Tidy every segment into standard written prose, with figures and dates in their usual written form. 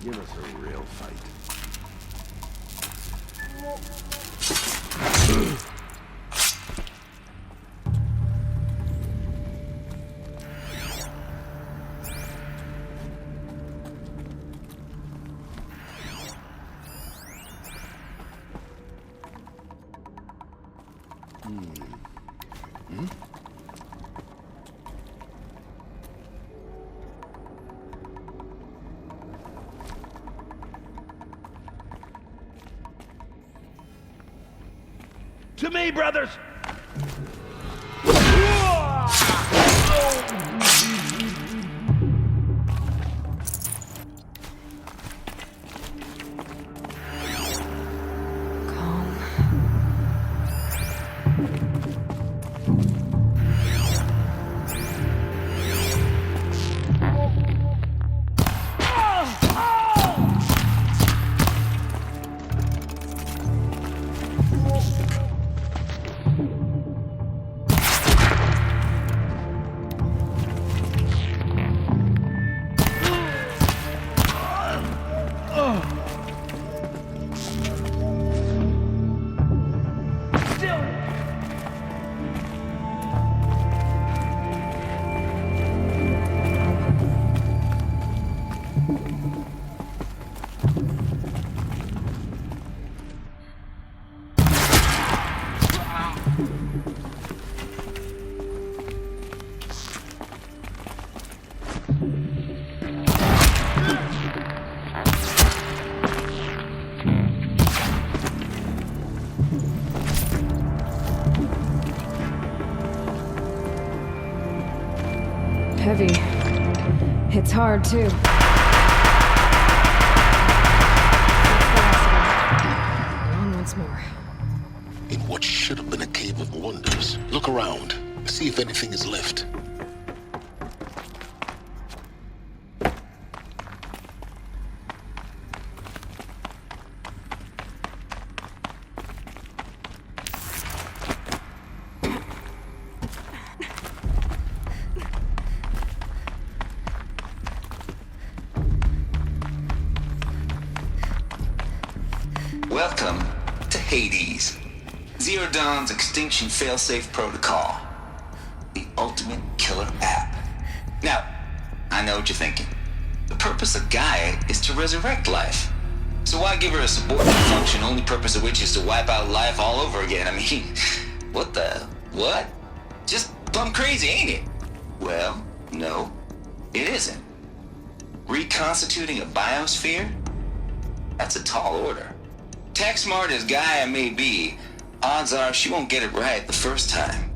Give us a real fight. To me, brothers! Calm. Heavy. It's hard, too. On once more. In what should have been a cave of wonders. Look around. See if anything is left. Welcome to Hades, Zero Dawn's extinction failsafe protocol, the ultimate killer app. Now, I know what you're thinking. The purpose of Gaia is to resurrect life. So why give her a subordinate function, only purpose of which is to wipe out life all over again? I mean, what? Just plumb crazy, ain't it? Well, no, it isn't. Reconstituting a biosphere? That's a tall order. Tech smart as Gaia may be, odds are she won't get it right the first time.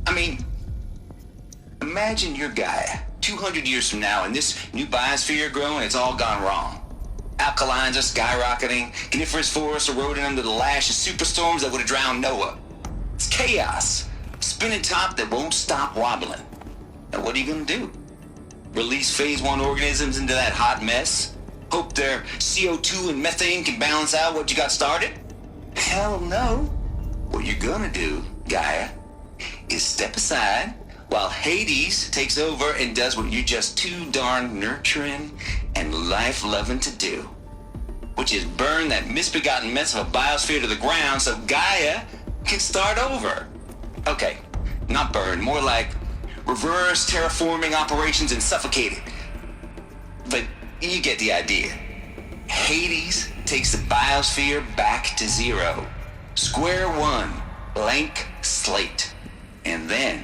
I mean, imagine you're Gaia, 200 years from now, and this new biosphere you're growing, it's all gone wrong. Alkalines are skyrocketing, coniferous forests eroding under the lash of superstorms that would have drowned Noah. It's chaos, spinning top that won't stop wobbling. Now what are you gonna do? Release phase 1 organisms into that hot mess? Hope their CO2 and methane can balance out what you got started? Hell no. What you're gonna do, Gaia, is step aside while Hades takes over and does what you're just too darn nurturing and life-loving to do, which is burn that misbegotten mess of a biosphere to the ground so Gaia can start over. Okay, not burn, more like reverse terraforming operations and suffocate it. But you get the idea. Hades takes the biosphere back to zero. Square one, blank slate. And then,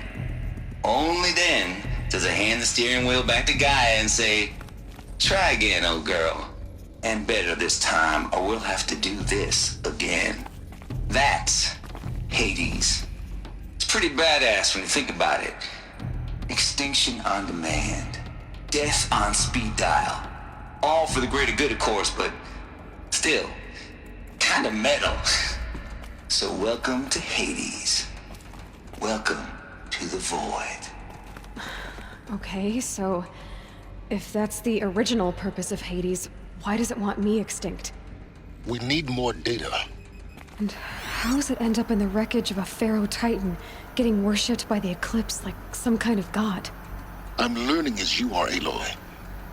only then, does it hand the steering wheel back to Gaia and say, try again, old girl. And better this time, or we'll have to do this again. That's Hades. It's pretty badass when you think about it. Extinction on demand. Death on speed dial. All for the greater good, of course, but still, kind of metal. So welcome to Hades. Welcome to the void. Okay, so if that's the original purpose of Hades, why does it want me extinct? We need more data. And how does it end up in the wreckage of a Pharaoh Titan, getting worshipped by the Eclipse like some kind of god? I'm learning as you are, Aloy.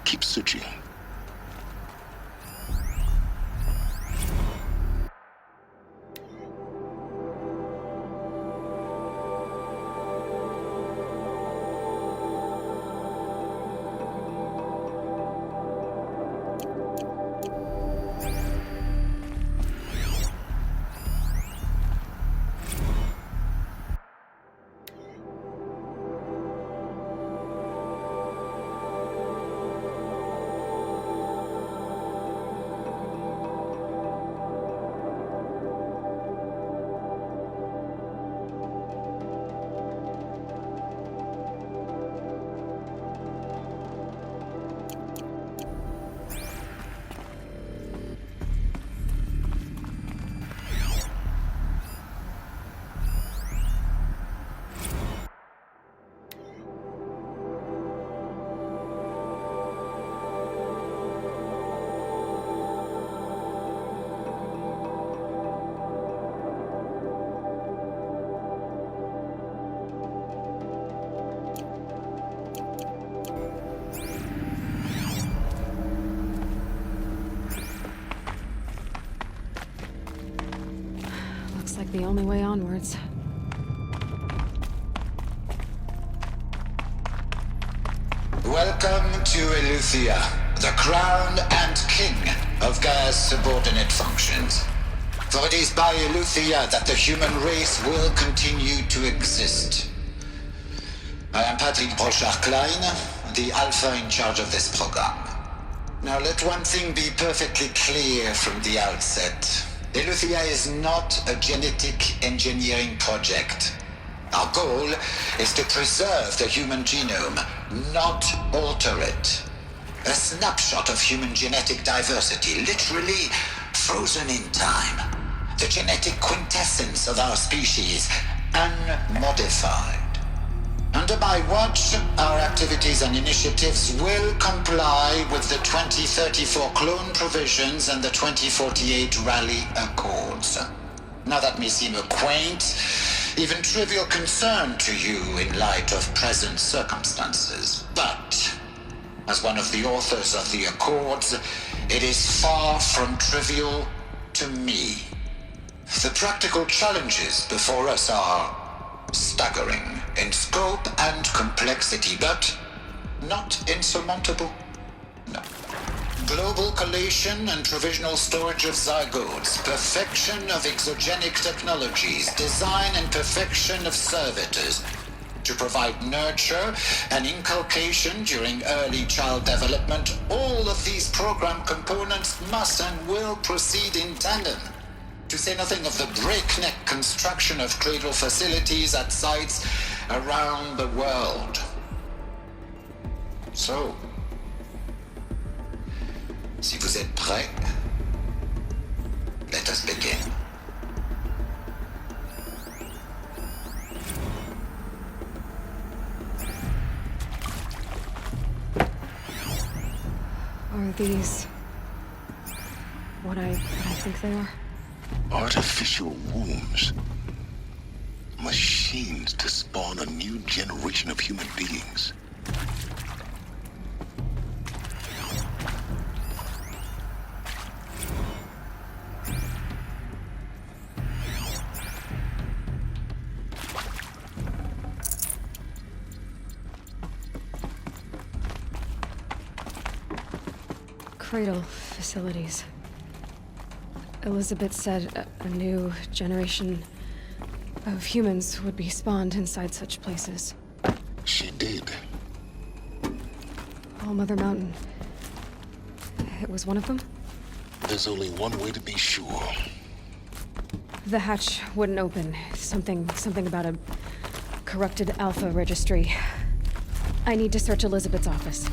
Keep searching. like the only way onwards. Welcome to Eleuthia, the crown and king of Gaia's subordinate functions. For it is by Eleuthia that the human race will continue to exist. I am Patrick Brochard-Klein, the Alpha in charge of this program. Now let one thing be perfectly clear from the outset. Eleuthia is not a genetic engineering project. Our goal is to preserve the human genome, not alter it. A snapshot of human genetic diversity, literally frozen in time. The genetic quintessence of our species, unmodified. Under my watch, our activities and initiatives will comply with the 2034 clone provisions and the 2048 Raleigh Accords. Now that may seem a quaint, even trivial concern to you in light of present circumstances, but as one of the authors of the Accords, it is far from trivial to me. The practical challenges before us are staggering in scope and complexity, but not insurmountable. No. Global collation and provisional storage of zygotes, perfection of exogenic technologies, design and perfection of servitors, to provide nurture and inculcation during early child development. All of these program components must and will proceed in tandem. To say nothing of the breakneck construction of cradle facilities at sites around the world. So, si vous êtes prêts, let us begin. Are these what I think they are? Artificial wombs. Machines to spawn a new generation of human beings. Cradle facilities. Elizabeth said a new generation of humans would be spawned inside such places. She did. All Mother Mountain. It was one of them? There's only one way to be sure. The hatch wouldn't open. Something about a corrupted Alpha registry. I need to search Elizabeth's office.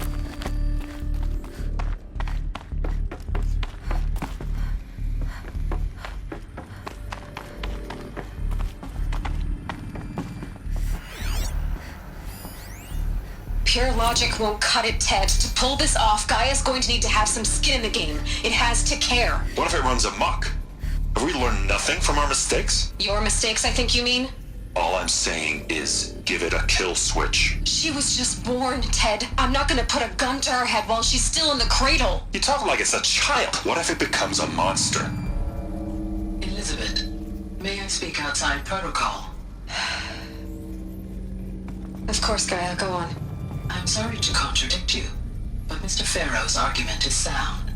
Pure logic won't cut it, Ted. To pull this off, Gaia's going to need to have some skin in the game. It has to care. What if it runs amok? Have we learned nothing from our mistakes? Your mistakes, I think you mean? All I'm saying is give it a kill switch. She was just born, Ted. I'm not gonna put a gun to her head while she's still in the cradle. You talk like it's a child. What if it becomes a monster? Elizabeth, may I speak outside protocol? Of course, Gaia, go on. I'm sorry to contradict you, but Mr. Farrow's argument is sound.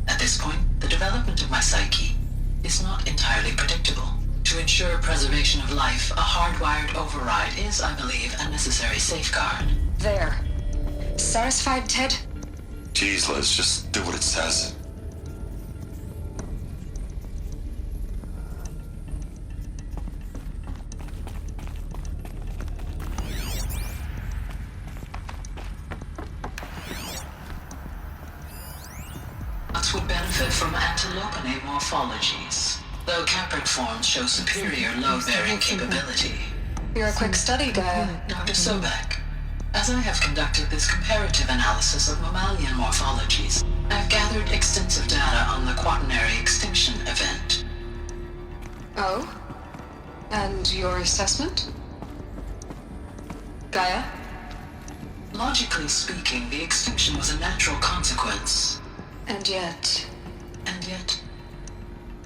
At this point, the development of my psyche is not entirely predictable. To ensure preservation of life, a hardwired override is, I believe, a necessary safeguard. There. Satisfied, Ted? Jeez, Liz, just do what it says. Would benefit from antilopinae morphologies, though Caprid forms show superior load-bearing capability. You're a quick study, Gaia. Dr. Sobek, as I have conducted this comparative analysis of mammalian morphologies, I've gathered extensive data on the quaternary extinction event. Oh? And your assessment? Gaia? Logically speaking, the extinction was a natural consequence. And yet...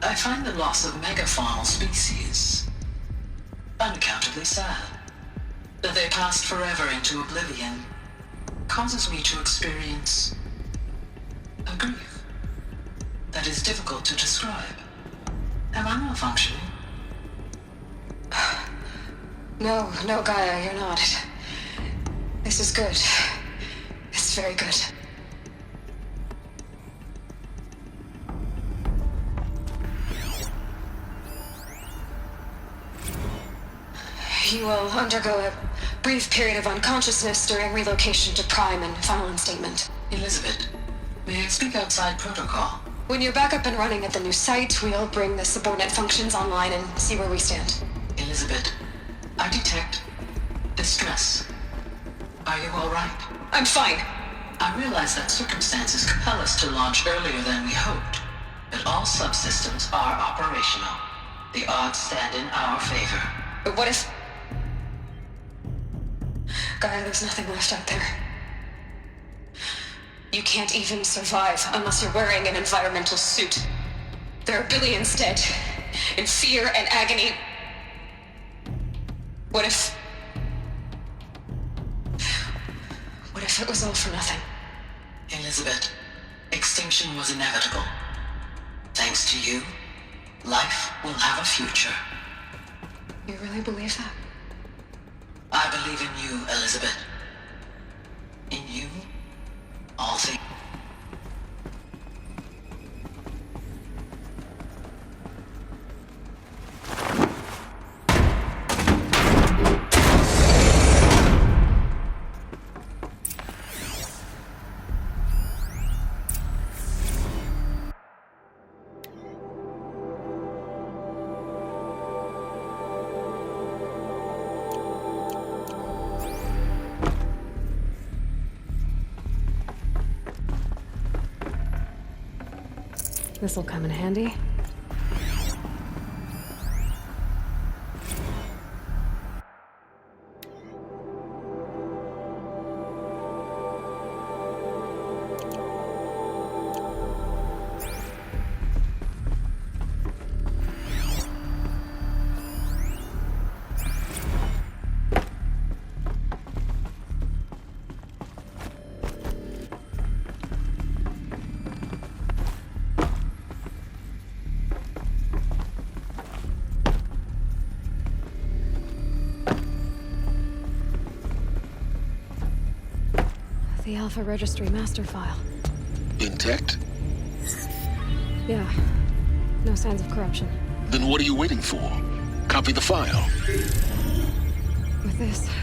I find the loss of megafaunal species unaccountably sad. That they passed forever into oblivion causes me to experience a grief that is difficult to describe. Am I malfunctioning? No, Gaia, you're not. This is good. It's very good. You will undergo a brief period of unconsciousness during relocation to Prime and final instatement. Elizabeth, may I speak outside protocol? When you're back up and running at the new site, we'll bring the subordinate functions online and see where we stand. Elizabeth, I detect distress. Are you all right? I'm fine. I realize that circumstances compel us to launch earlier than we hoped, but all subsystems are operational. The odds stand in our favor. But what if... Gaia, there's nothing left out there. You can't even survive unless you're wearing an environmental suit. There are billions dead, in fear and agony. What if it was all for nothing? Elizabeth, extinction was inevitable. Thanks to you, life will have a future. You really believe that? I believe in you, Elizabeth. In you, all things. This'll come in handy. The Alpha Registry master file. Intact? Yeah. No signs of corruption. Then what are you waiting for? Copy the file. With this,